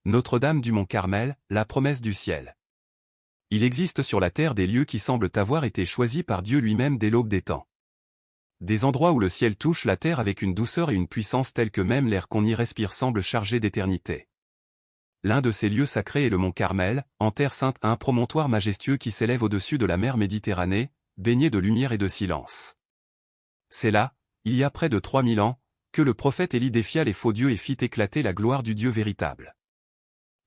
Notre-Dame du Mont Carmel, la promesse du ciel. Il existe sur la terre des lieux qui semblent avoir été choisis par Dieu lui-même dès l'aube des temps. Des endroits où le ciel touche la terre avec une douceur et une puissance telle que même l'air qu'on y respire semble chargé d'éternité. L'un de ces lieux sacrés est le Mont Carmel, en terre sainte, un promontoire majestueux qui s'élève au-dessus de la mer Méditerranée, baigné de lumière et de silence. C'est là, il y a près de 3000 ans, que le prophète Élie défia les faux dieux et fit éclater la gloire du Dieu véritable.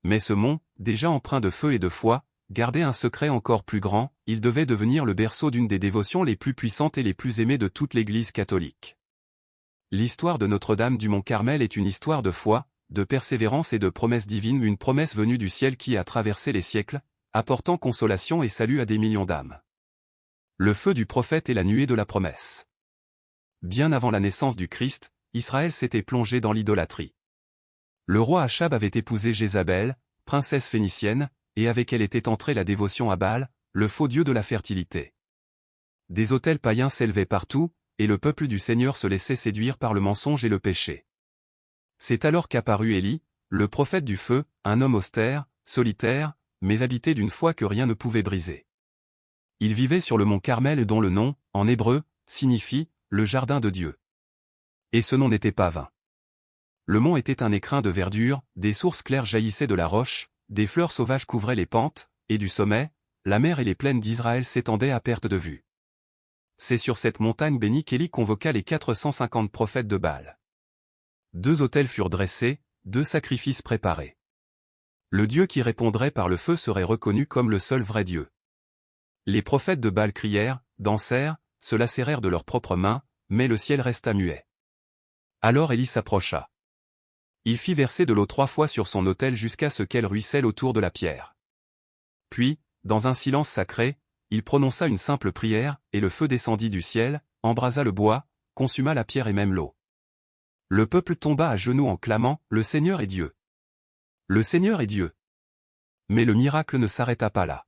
Mais ce mont, déjà empreint de feu et de foi, gardait un secret encore plus grand, il devait devenir le berceau d'une des dévotions les plus puissantes et les plus aimées de toute l'Église catholique. L'histoire de Notre-Dame du Mont Carmel est une histoire de foi, de persévérance et de promesse divine, une promesse venue du ciel qui a traversé les siècles, apportant consolation et salut à des millions d'âmes. Le feu du prophète et la nuée de la promesse. Bien avant la naissance du Christ, Israël s'était plongé dans l'idolâtrie. Le roi Achab avait épousé Jézabel, princesse phénicienne, et avec elle était entrée la dévotion à Baal, le faux dieu de la fertilité. Des autels païens s'élevaient partout, et le peuple du Seigneur se laissait séduire par le mensonge et le péché. C'est alors qu'apparut Élie, le prophète du feu, un homme austère, solitaire, mais habité d'une foi que rien ne pouvait briser. Il vivait sur le mont Carmel dont le nom, en hébreu, signifie « le jardin de Dieu ». Et ce nom n'était pas vain. Le mont était un écrin de verdure, des sources claires jaillissaient de la roche, des fleurs sauvages couvraient les pentes, et du sommet, la mer et les plaines d'Israël s'étendaient à perte de vue. C'est sur cette montagne bénie qu'Élie convoqua les 450 prophètes de Baal. 2 autels furent dressés, 2 sacrifices préparés. Le Dieu qui répondrait par le feu serait reconnu comme le seul vrai Dieu. Les prophètes de Baal crièrent, dansèrent, se lacérèrent de leurs propres mains, mais le ciel resta muet. Alors Élie s'approcha. Il fit verser de l'eau 3 fois sur son autel jusqu'à ce qu'elle ruisselle autour de la pierre. Puis, dans un silence sacré, il prononça une simple prière, et le feu descendit du ciel, embrasa le bois, consuma la pierre et même l'eau. Le peuple tomba à genoux en clamant « Le Seigneur est Dieu ! Le Seigneur est Dieu !» Mais le miracle ne s'arrêta pas là.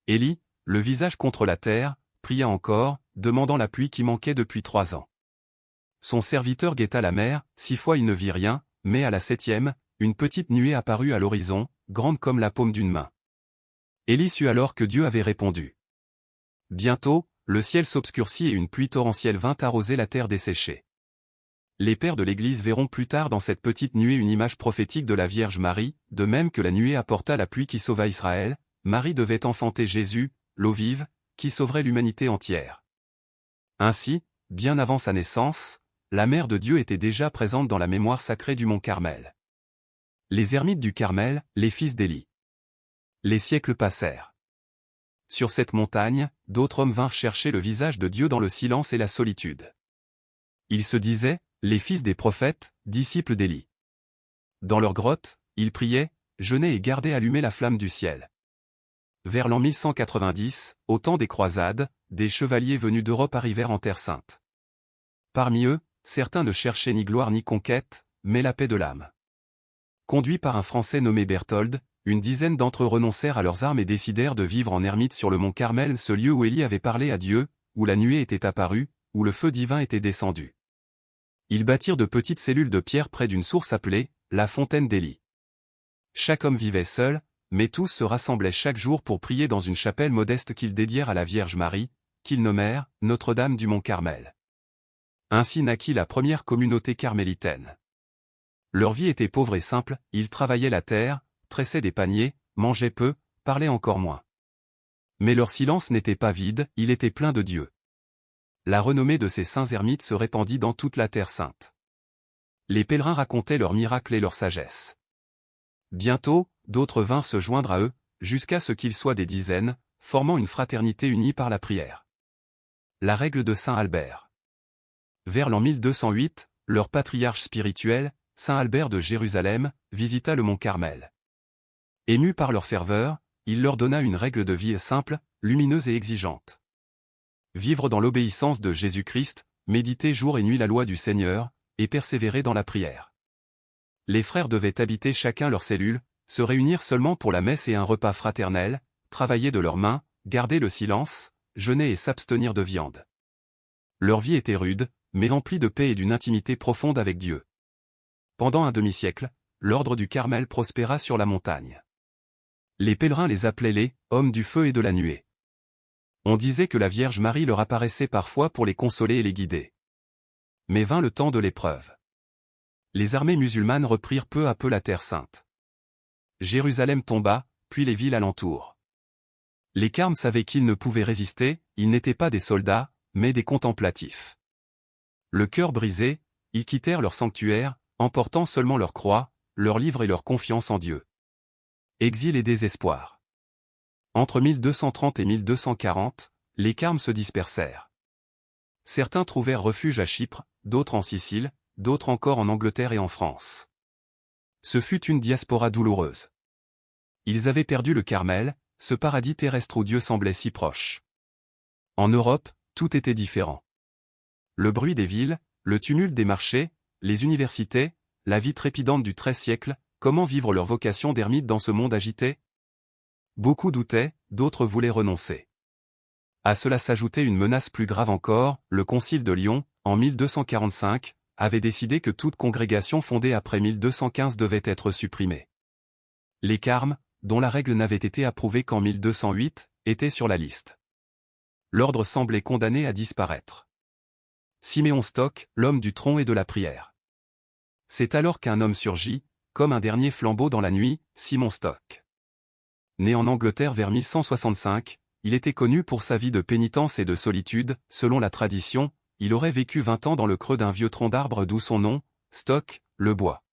Élie, le visage contre la terre, pria encore, demandant la pluie qui manquait depuis 3 ans. Son serviteur guetta la mer, 6 fois il ne vit rien, mais à la 7e, une petite nuée apparut à l'horizon, grande comme la paume d'une main. Élie sut alors que Dieu avait répondu. Bientôt, le ciel s'obscurcit et une pluie torrentielle vint arroser la terre desséchée. Les pères de l'Église verront plus tard dans cette petite nuée une image prophétique de la Vierge Marie, de même que la nuée apporta la pluie qui sauva Israël, Marie devait enfanter Jésus, l'eau vive, qui sauverait l'humanité entière. Ainsi, bien avant sa naissance, la Mère de Dieu était déjà présente dans la mémoire sacrée du Mont Carmel. Les ermites du Carmel, les fils d'Élie. Les siècles passèrent. Sur cette montagne, d'autres hommes vinrent chercher le visage de Dieu dans le silence et la solitude. Ils se disaient, les fils des prophètes, disciples d'Élie. Dans leur grotte, ils priaient, jeûnaient et gardaient allumée la flamme du ciel. Vers l'an 1190, au temps des croisades, des chevaliers venus d'Europe arrivèrent en Terre Sainte. Parmi eux, certains ne cherchaient ni gloire ni conquête, mais la paix de l'âme. Conduits par un Français nommé Berthold, une dizaine d'entre eux renoncèrent à leurs armes et décidèrent de vivre en ermite sur le mont Carmel, ce lieu où Élie avait parlé à Dieu, où la nuée était apparue, où le feu divin était descendu. Ils bâtirent de petites cellules de pierre près d'une source appelée la fontaine d'Élie. Chaque homme vivait seul, mais tous se rassemblaient chaque jour pour prier dans une chapelle modeste qu'ils dédièrent à la Vierge Marie, qu'ils nommèrent Notre-Dame du Mont Carmel. Ainsi naquit la première communauté carmélitaine. Leur vie était pauvre et simple, ils travaillaient la terre, tressaient des paniers, mangeaient peu, parlaient encore moins. Mais leur silence n'était pas vide, il était plein de Dieu. La renommée de ces saints ermites se répandit dans toute la Terre Sainte. Les pèlerins racontaient leurs miracles et leur sagesse. Bientôt, d'autres vinrent se joindre à eux, jusqu'à ce qu'ils soient des dizaines, formant une fraternité unie par la prière. La règle de Saint Albert. Vers l'an 1208, leur patriarche spirituel, Saint Albert de Jérusalem, visita le mont Carmel. Ému par leur ferveur, il leur donna une règle de vie simple, lumineuse et exigeante. Vivre dans l'obéissance de Jésus-Christ, méditer jour et nuit la loi du Seigneur, et persévérer dans la prière. Les frères devaient habiter chacun leur cellule, se réunir seulement pour la messe et un repas fraternel, travailler de leurs mains, garder le silence, jeûner et s'abstenir de viande. Leur vie était rude, mais remplie de paix et d'une intimité profonde avec Dieu. Pendant un demi-siècle, l'ordre du Carmel prospéra sur la montagne. Les pèlerins les appelaient les « hommes du feu et de la nuée ». On disait que la Vierge Marie leur apparaissait parfois pour les consoler et les guider. Mais vint le temps de l'épreuve. Les armées musulmanes reprirent peu à peu la Terre Sainte. Jérusalem tomba, puis les villes alentours. Les carmes savaient qu'ils ne pouvaient résister, ils n'étaient pas des soldats, mais des contemplatifs. Le cœur brisé, ils quittèrent leur sanctuaire, emportant seulement leur croix, leur livre et leur confiance en Dieu. Exil et désespoir. Entre 1230 et 1240, les carmes se dispersèrent. Certains trouvèrent refuge à Chypre, d'autres en Sicile, d'autres encore en Angleterre et en France. Ce fut une diaspora douloureuse. Ils avaient perdu le Carmel, ce paradis terrestre où Dieu semblait si proche. En Europe, tout était différent. Le bruit des villes, le tumulte des marchés, les universités, la vie trépidante du XIIIe siècle, comment vivre leur vocation d'ermite dans ce monde agité? Beaucoup doutaient, d'autres voulaient renoncer. À cela s'ajoutait une menace plus grave encore, le Concile de Lyon, en 1245, avait décidé que toute congrégation fondée après 1215 devait être supprimée. Les carmes, dont la règle n'avait été approuvée qu'en 1208, étaient sur la liste. L'ordre semblait condamné à disparaître. Siméon Stock, l'homme du tronc et de la prière. C'est alors qu'un homme surgit, comme un dernier flambeau dans la nuit, Simon Stock. Né en Angleterre vers 1165, il était connu pour sa vie de pénitence et de solitude, selon la tradition, il aurait vécu 20 ans dans le creux d'un vieux tronc d'arbre d'où son nom, Stock, le bois.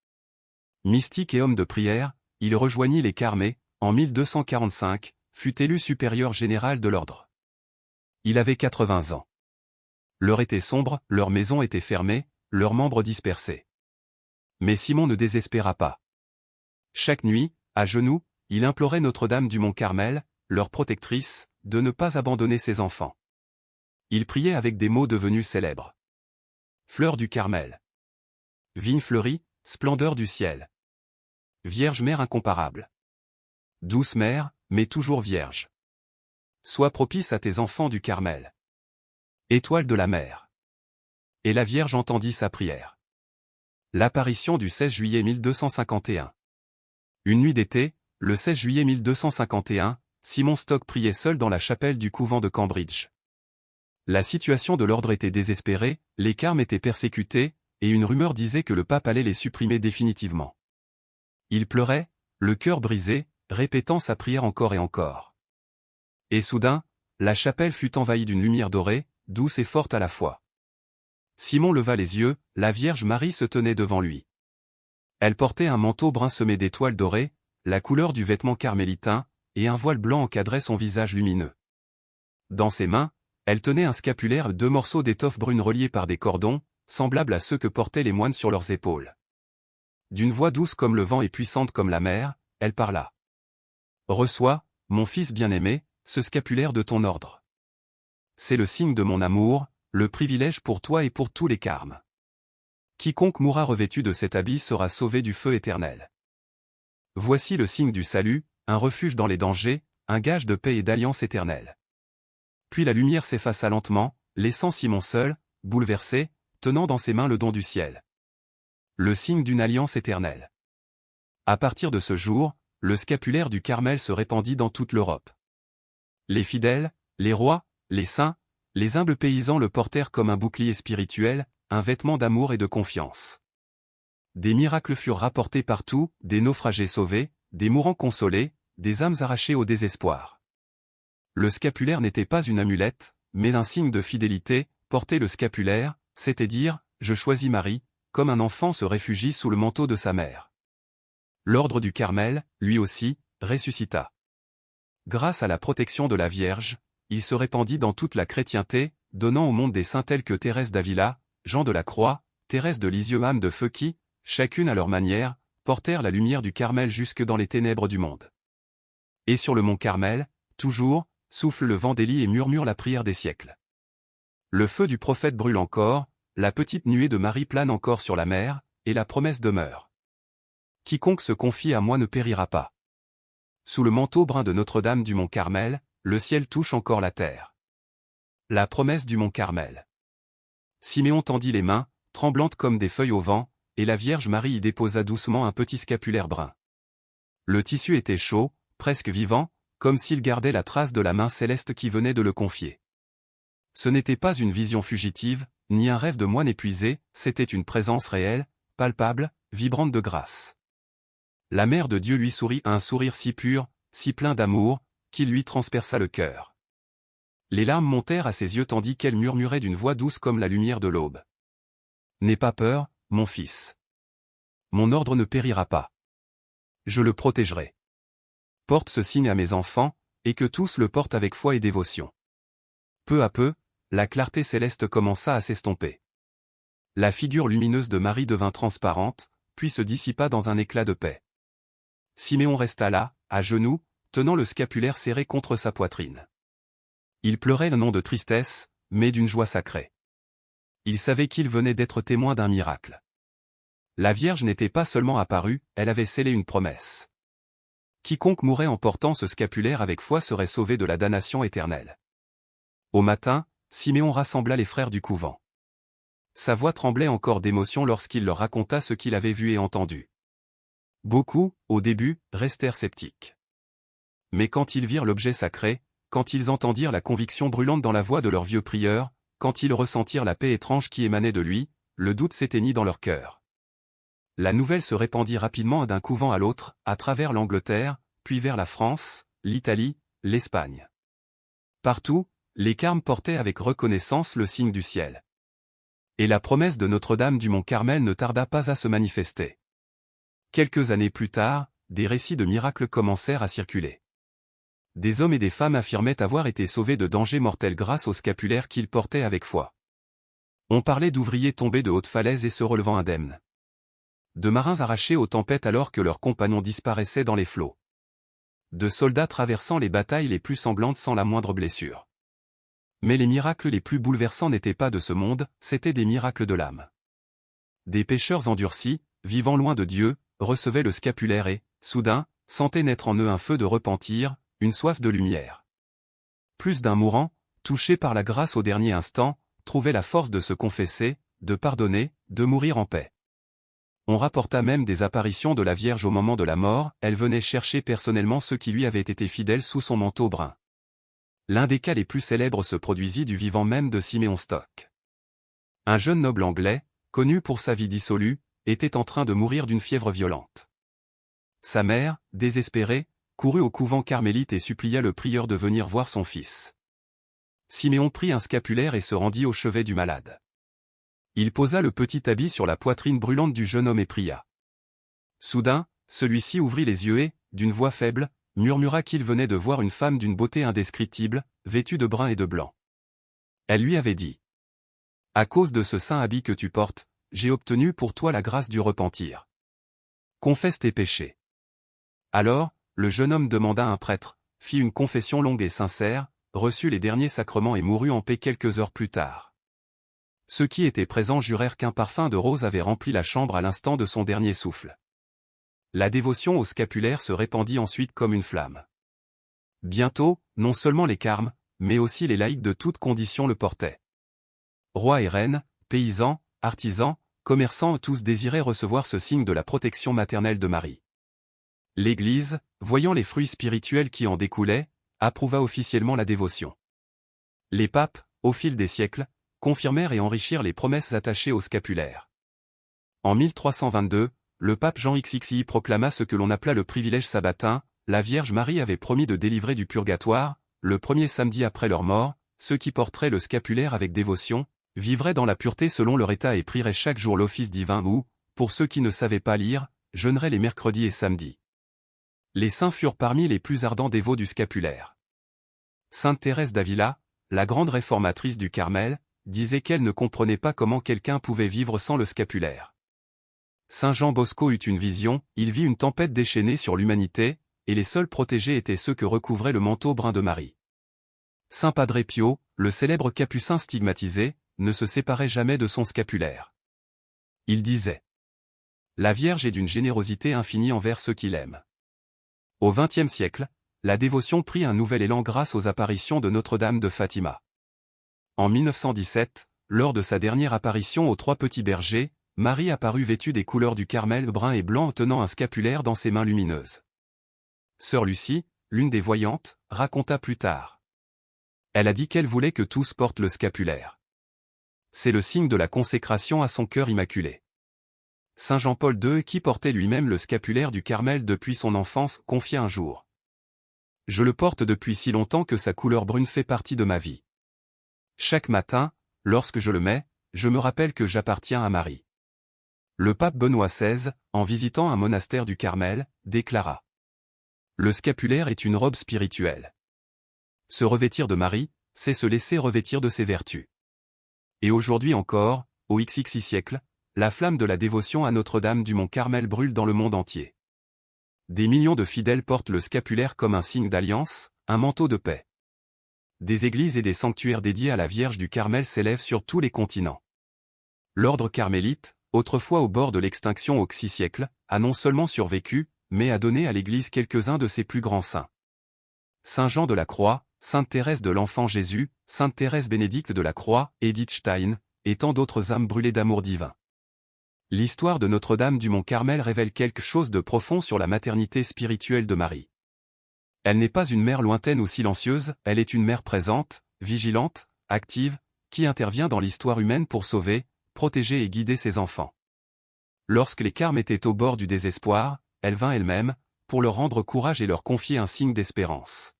Mystique et homme de prière, il rejoignit les Carmés, en 1245, fut élu supérieur général de l'ordre. Il avait 80 ans. L'heure était sombre, leur maison était fermée, leurs membres dispersés. Mais Simon ne désespéra pas. Chaque nuit, à genoux, il implorait Notre-Dame du Mont Carmel, leur protectrice, de ne pas abandonner ses enfants. Il priait avec des mots devenus célèbres. Fleur du Carmel. Vigne fleurie, splendeur du ciel. Vierge mère incomparable. Douce mère, mais toujours vierge. Sois propice à tes enfants du Carmel. Étoile de la mer. Et la Vierge entendit sa prière. L'apparition du 16 juillet 1251. Une nuit d'été, le 16 juillet 1251, Simon Stock priait seul dans la chapelle du couvent de Cambridge. La situation de l'ordre était désespérée, les carmes étaient persécutés, et une rumeur disait que le pape allait les supprimer définitivement. Il pleurait, le cœur brisé, répétant sa prière encore et encore. Et soudain, la chapelle fut envahie d'une lumière dorée, douce et forte à la fois. Simon leva les yeux, la Vierge Marie se tenait devant lui. Elle portait un manteau brun semé d'étoiles dorées, la couleur du vêtement carmélitain, et un voile blanc encadrait son visage lumineux. Dans ses mains, elle tenait un scapulaire, 2 morceaux d'étoffe brune reliés par des cordons, semblables à ceux que portaient les moines sur leurs épaules. D'une voix douce comme le vent et puissante comme la mer, elle parla. « Reçois, mon fils bien-aimé, ce scapulaire de ton ordre. C'est le signe de mon amour, le privilège pour toi et pour tous les carmes. Quiconque mourra revêtu de cet habit sera sauvé du feu éternel. Voici le signe du salut, un refuge dans les dangers, un gage de paix et d'alliance éternelle. » Puis la lumière s'effaça lentement, laissant Simon seul, bouleversé, tenant dans ses mains le don du ciel. Le signe d'une alliance éternelle. À partir de ce jour, le scapulaire du Carmel se répandit dans toute l'Europe. Les fidèles, les rois, les saints, les humbles paysans le portèrent comme un bouclier spirituel, un vêtement d'amour et de confiance. Des miracles furent rapportés partout, des naufragés sauvés, des mourants consolés, des âmes arrachées au désespoir. Le scapulaire n'était pas une amulette, mais un signe de fidélité. Porter le scapulaire, c'était dire « Je choisis Marie », comme un enfant se réfugie sous le manteau de sa mère. L'ordre du Carmel, lui aussi, ressuscita. Grâce à la protection de la Vierge, il se répandit dans toute la chrétienté, donnant au monde des saints tels que Thérèse d'Avila, Jean de la Croix, Thérèse de Lisieux, âme de feu qui, chacune à leur manière, portèrent la lumière du Carmel jusque dans les ténèbres du monde. Et sur le mont Carmel, toujours, souffle le vent d'Élie et murmure la prière des siècles. Le feu du prophète brûle encore, la petite nuée de Marie plane encore sur la mer, et la promesse demeure. Quiconque se confie à moi ne périra pas. Sous le manteau brun de Notre-Dame du Mont Carmel, le ciel touche encore la terre. La promesse du Mont Carmel. Siméon tendit les mains, tremblantes comme des feuilles au vent, et la Vierge Marie y déposa doucement un petit scapulaire brun. Le tissu était chaud, presque vivant, comme s'il gardait la trace de la main céleste qui venait de le confier. Ce n'était pas une vision fugitive, ni un rêve de moine épuisé, c'était une présence réelle, palpable, vibrante de grâce. La Mère de Dieu lui sourit un sourire si pur, si plein d'amour, qu'il lui transperça le cœur. Les larmes montèrent à ses yeux tandis qu'elle murmurait d'une voix douce comme la lumière de l'aube. « N'aie pas peur, mon fils. Mon ordre ne périra pas. Je le protégerai. Porte ce signe à mes enfants, et que tous le portent avec foi et dévotion. » Peu à peu, la clarté céleste commença à s'estomper. La figure lumineuse de Marie devint transparente, puis se dissipa dans un éclat de paix. Siméon resta là, à genoux, tenant le scapulaire serré contre sa poitrine. Il pleurait non de tristesse, mais d'une joie sacrée. Il savait qu'il venait d'être témoin d'un miracle. La Vierge n'était pas seulement apparue, elle avait scellé une promesse. Quiconque mourrait en portant ce scapulaire avec foi serait sauvé de la damnation éternelle. Au matin, Siméon rassembla les frères du couvent. Sa voix tremblait encore d'émotion lorsqu'il leur raconta ce qu'il avait vu et entendu. Beaucoup, au début, restèrent sceptiques. Mais quand ils virent l'objet sacré, quand ils entendirent la conviction brûlante dans la voix de leur vieux prieur, quand ils ressentirent la paix étrange qui émanait de lui, le doute s'éteignit dans leur cœur. La nouvelle se répandit rapidement d'un couvent à l'autre, à travers l'Angleterre, puis vers la France, l'Italie, l'Espagne. Partout, les carmes portaient avec reconnaissance le signe du ciel. Et la promesse de Notre-Dame du Mont Carmel ne tarda pas à se manifester. Quelques années plus tard, des récits de miracles commencèrent à circuler. Des hommes et des femmes affirmaient avoir été sauvés de dangers mortels grâce au scapulaire qu'ils portaient avec foi. On parlait d'ouvriers tombés de hautes falaises et se relevant indemnes. De marins arrachés aux tempêtes alors que leurs compagnons disparaissaient dans les flots. De soldats traversant les batailles les plus sanglantes sans la moindre blessure. Mais les miracles les plus bouleversants n'étaient pas de ce monde, c'étaient des miracles de l'âme. Des pécheurs endurcis, vivant loin de Dieu, recevaient le scapulaire et, soudain, sentaient naître en eux un feu de repentir, une soif de lumière. Plus d'un mourant, touché par la grâce au dernier instant, trouvait la force de se confesser, de pardonner, de mourir en paix. On rapporta même des apparitions de la Vierge au moment de la mort, elle venait chercher personnellement ceux qui lui avaient été fidèles sous son manteau brun. L'un des cas les plus célèbres se produisit du vivant même de Siméon Stock. Un jeune noble anglais, connu pour sa vie dissolue, était en train de mourir d'une fièvre violente. Sa mère, désespérée, courut au couvent carmélite et supplia le prieur de venir voir son fils. Siméon prit un scapulaire et se rendit au chevet du malade. Il posa le petit habit sur la poitrine brûlante du jeune homme et pria. Soudain, celui-ci ouvrit les yeux et, d'une voix faible, murmura qu'il venait de voir une femme d'une beauté indescriptible, vêtue de brun et de blanc. Elle lui avait dit : « À cause de ce saint habit que tu portes, j'ai obtenu pour toi la grâce du repentir. Confesse tes péchés. » Alors, le jeune homme demanda un prêtre, fit une confession longue et sincère, reçut les derniers sacrements et mourut en paix quelques heures plus tard. Ceux qui étaient présents jurèrent qu'un parfum de rose avait rempli la chambre à l'instant de son dernier souffle. La dévotion au scapulaire se répandit ensuite comme une flamme. Bientôt, non seulement les carmes, mais aussi les laïcs de toutes conditions le portaient. Rois et reines, paysans, artisans, commerçants tous désiraient recevoir ce signe de la protection maternelle de Marie. L'Église, voyant les fruits spirituels qui en découlaient, approuva officiellement la dévotion. Les papes, au fil des siècles, confirmèrent et enrichirent les promesses attachées au scapulaire. En 1322, le pape Jean XXI proclama ce que l'on appela le privilège sabbatin, la Vierge Marie avait promis de délivrer du purgatoire, le premier samedi après leur mort, ceux qui porteraient le scapulaire avec dévotion, vivraient dans la pureté selon leur état et prieraient chaque jour l'office divin ou, pour ceux qui ne savaient pas lire, jeûneraient les mercredis et samedis. Les saints furent parmi les plus ardents dévots du scapulaire. Sainte Thérèse d'Avila, la grande réformatrice du Carmel, disait qu'elle ne comprenait pas comment quelqu'un pouvait vivre sans le scapulaire. Saint Jean Bosco eut une vision, il vit une tempête déchaînée sur l'humanité, et les seuls protégés étaient ceux que recouvrait le manteau brun de Marie. Saint Padre Pio, le célèbre capucin stigmatisé, ne se séparait jamais de son scapulaire. Il disait : « La Vierge est d'une générosité infinie envers ceux qui l'aiment. » Au XXe siècle, la dévotion prit un nouvel élan grâce aux apparitions de Notre-Dame de Fatima. En 1917, lors de sa dernière apparition aux Trois Petits Bergers, Marie apparut vêtue des couleurs du Carmel brun et blanc tenant un scapulaire dans ses mains lumineuses. Sœur Lucie, l'une des voyantes, raconta plus tard. Elle a dit qu'elle voulait que tous portent le scapulaire. C'est le signe de la consécration à son cœur immaculé. Saint Jean-Paul II, qui portait lui-même le scapulaire du Carmel depuis son enfance, confia un jour. Je le porte depuis si longtemps que sa couleur brune fait partie de ma vie. Chaque matin, lorsque je le mets, je me rappelle que j'appartiens à Marie. Le pape Benoît XVI, en visitant un monastère du Carmel, déclara. Le scapulaire est une robe spirituelle. Se revêtir de Marie, c'est se laisser revêtir de ses vertus. Et aujourd'hui encore, au XXI siècle, la flamme de la dévotion à Notre-Dame du Mont Carmel brûle dans le monde entier. Des millions de fidèles portent le scapulaire comme un signe d'alliance, un manteau de paix. Des églises et des sanctuaires dédiés à la Vierge du Carmel s'élèvent sur tous les continents. L'ordre carmélite, autrefois au bord de l'extinction au VI siècle, a non seulement survécu, mais a donné à l'Église quelques-uns de ses plus grands saints. Saint Jean de la Croix, Sainte Thérèse de l'Enfant Jésus, Sainte Thérèse Bénédicte de la Croix, Edith Stein, et tant d'autres âmes brûlées d'amour divin. L'histoire de Notre-Dame du Mont Carmel révèle quelque chose de profond sur la maternité spirituelle de Marie. Elle n'est pas une mère lointaine ou silencieuse, elle est une mère présente, vigilante, active, qui intervient dans l'histoire humaine pour sauver, protéger et guider ses enfants. Lorsque les Carmes étaient au bord du désespoir, elle vint elle-même, pour leur rendre courage et leur confier un signe d'espérance.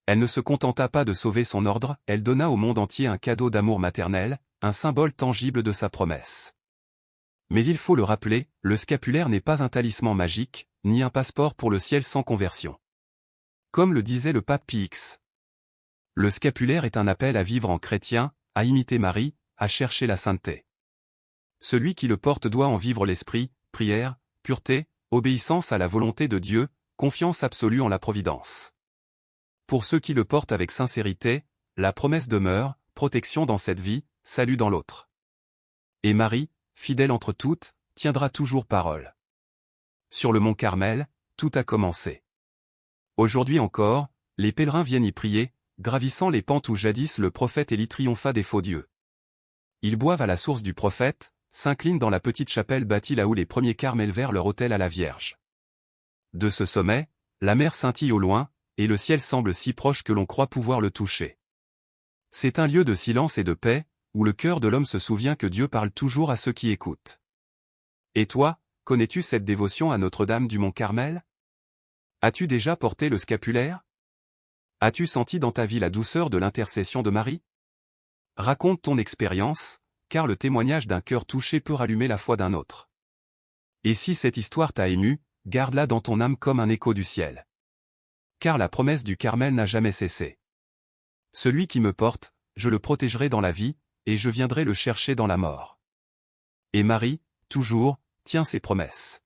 Elle ne se contenta pas de sauver son ordre, elle donna au monde entier un cadeau d'amour maternel, un symbole tangible de sa promesse. Mais il faut le rappeler, le scapulaire n'est pas un talisman magique, ni un passeport pour le ciel sans conversion. Comme le disait le pape Pie X. Le scapulaire est un appel à vivre en chrétien, à imiter Marie, à chercher la sainteté. Celui qui le porte doit en vivre l'esprit, prière, pureté, obéissance à la volonté de Dieu, confiance absolue en la providence. Pour ceux qui le portent avec sincérité, la promesse demeure, protection dans cette vie, salut dans l'autre. Et Marie, fidèle entre toutes, tiendra toujours parole. Sur le mont Carmel, tout a commencé. Aujourd'hui encore, les pèlerins viennent y prier, gravissant les pentes où jadis le prophète Élie triompha des faux dieux. Ils boivent à la source du prophète, s'inclinent dans la petite chapelle bâtie là où les premiers carmes élevèrent leur autel à la Vierge. De ce sommet, la mer scintille au loin, et le ciel semble si proche que l'on croit pouvoir le toucher. C'est un lieu de silence et de paix, où le cœur de l'homme se souvient que Dieu parle toujours à ceux qui écoutent. Et toi, connais-tu cette dévotion à Notre-Dame du Mont Carmel? As-tu déjà porté le scapulaire? As-tu senti dans ta vie la douceur de l'intercession de Marie? Raconte ton expérience, car le témoignage d'un cœur touché peut rallumer la foi d'un autre. Et si cette histoire t'a ému, garde-la dans ton âme comme un écho du ciel. Car la promesse du Carmel n'a jamais cessé. Celui qui me porte, je le protégerai dans la vie, et je viendrai le chercher dans la mort. Et Marie, toujours, tient ses promesses.